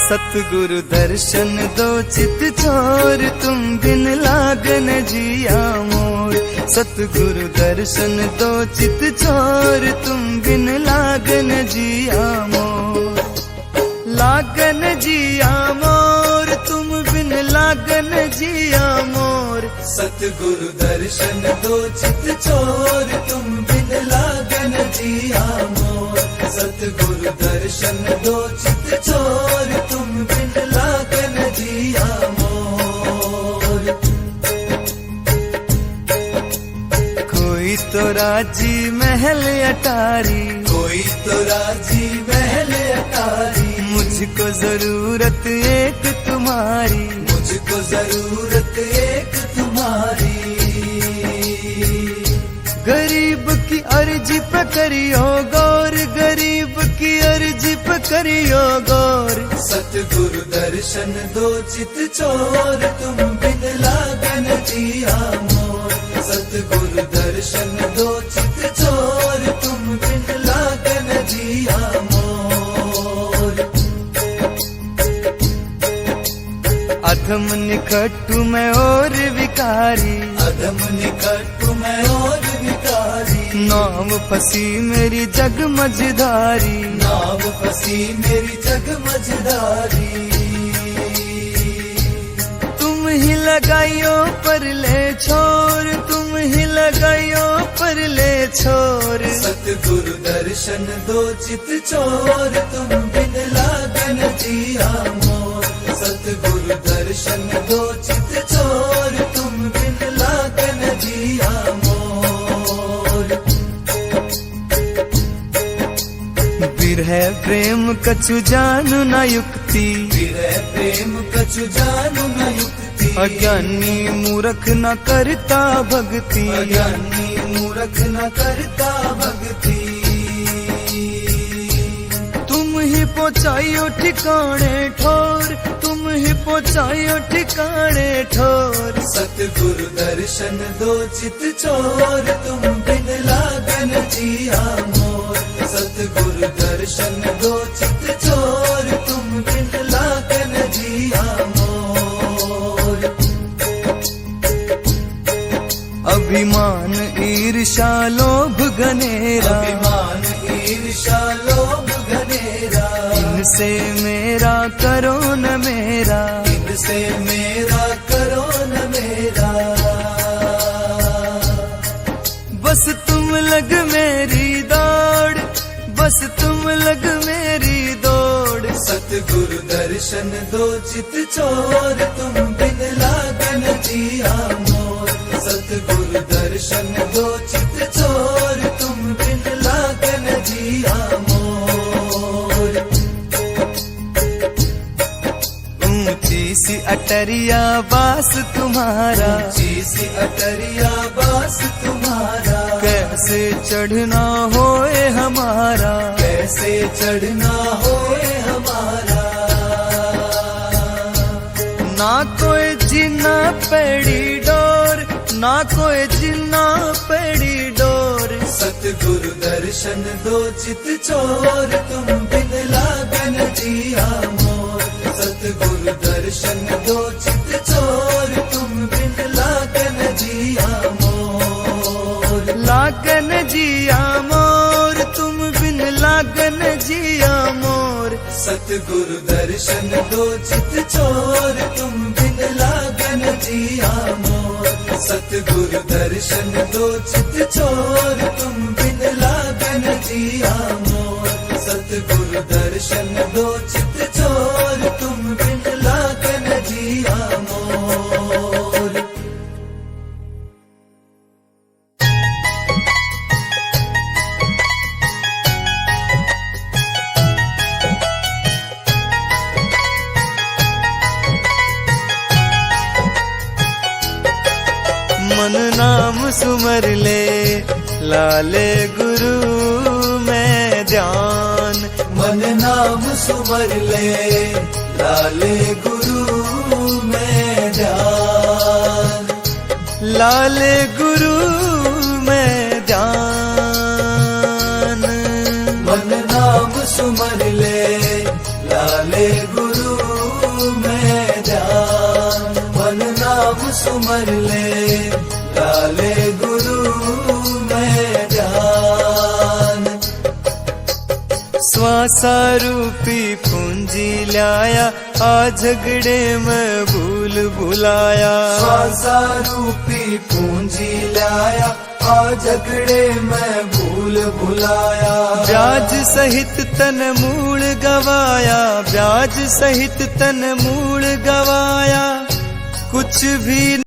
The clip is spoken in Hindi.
सतगुरु दर्शन दो चित छोर, तुम बिन लागन जिया मोर। सतगुरु दर्शन दो चित छोर, तुम बिन लागन जिया मोर। लागन जिया मोर, तुम बिन लागन जिया मोर। सतगुरु दर्शन दो चित छोर, तुम बिन लागन जिया मोर। सतगुरु दर्शन दो चित छोर, तुम बिन लागन जिया मोर। कोई तो राजी महल अटारी, कोई तो राजी महल अटारी। मुझको जरूरत एक तुम्हारी, मुझको जरूरत एक तुम्हारी। गरीब की अर्जी पे करियो गौर, गरीब की अर्जी पे करियो गौर। सतगुरु दर्शन दो चित छोर, तुम बिन लागन जिया मोर। सतगुरु दर्शन दो चित छोर, तुम बिन लागन जिया मोर। अधम निकटू मैं और विकारी, अधम निकटू मैं और विकारी। नाम फंसी मेरी जग मझधारी, नाव फंसी मेरी जग मझधारी। तुम ही लगाइयो पर ले छोर, तुम ही लगाइयो पर ले छोर। सतगुरु दर्शन दो चित छोर, तुम बिन लागन जिया मोर। सतगुरु दर्शन दो चित छोर, तुम बिन लागन जिया मोर। विरह प्रेम कछु जानु न युक्ति, विरह प्रेम कछु जानु न युक्ति। अज्ञानी मूर्ख न करता भक्ति, अज्ञानी मूर्ख न करता भक्ति। तुम ही पहुँचाइयो ठिकाने ठोर, तुम ही पहुँचाइयो ठिकाने ठोर। सतगुरु दर्शन दो चित छोर, तुम बिन लागन जिया मोर। सतगुरु दर्शन दो चित छोर, तुम बिन लागन जिया मोर। अभिमान ईर्षा लोभ घनेरा, अभिमान ईर्षा लोभ घनेरा। इनसे मेरा करो न मेरा, इनसे मेरा करो न मेरा। बस तुम लग मेरी दौड़, बस तुम लग मेरी दौड़। सतगुरु दर्शन दो चित छोर, तुम बिन लागन जिया मोर। सतगुरु दर्शन दो चित छोर, तुम बिन लागन जिया मोर। ऊंची सी अटरिया बास तुम्हारा, ऊंची सी अटरिया बास तुम्हारा। कैसे चढ़ना होए हमारा, कैसे चढ़ना होए हमारा। ना कोई जिन्ना पेड़ी डोर, ना कोई जिन्ना पेड़ी डोर। सतगुरु दर्शन दो चित छोर, तुम बिन लागन जिया मोर। सतगुरु दर्शन दो चित छोर, तुम बिन लागन जिया मोर। लागन जिया मोर, तुम बिन लागन जिया मोर। सतगुरु दर्शन दो चित छोर, तुम बिन लागन जिया मोर। सतगुरु दर्शन दो चित छोर, तुम बिन लागन जिया मोर। सतगुरु दर्शन दो चित छोर, तुम बिन लागन जिया मोर। मन नाम सुमर ले लाले गुरु में ध्यान। मन नाम सुमर ले लाले गुरु में ध्यान। लाले गुरु में ध्यान। मन नाम सुमर ले लाले गुरु सुमर ले, डाले गुरु में ध्यान। श्वासा रूपी पूंजी लाया, आ झगड़े में भूल भुलाया। श्वासा रूपी पूंजी लाया, आ झगड़े में भूल भुलाया। ब्याज सहित तन मूल गवाया, ब्याज सहित तन मूल गवाया, कुछ भी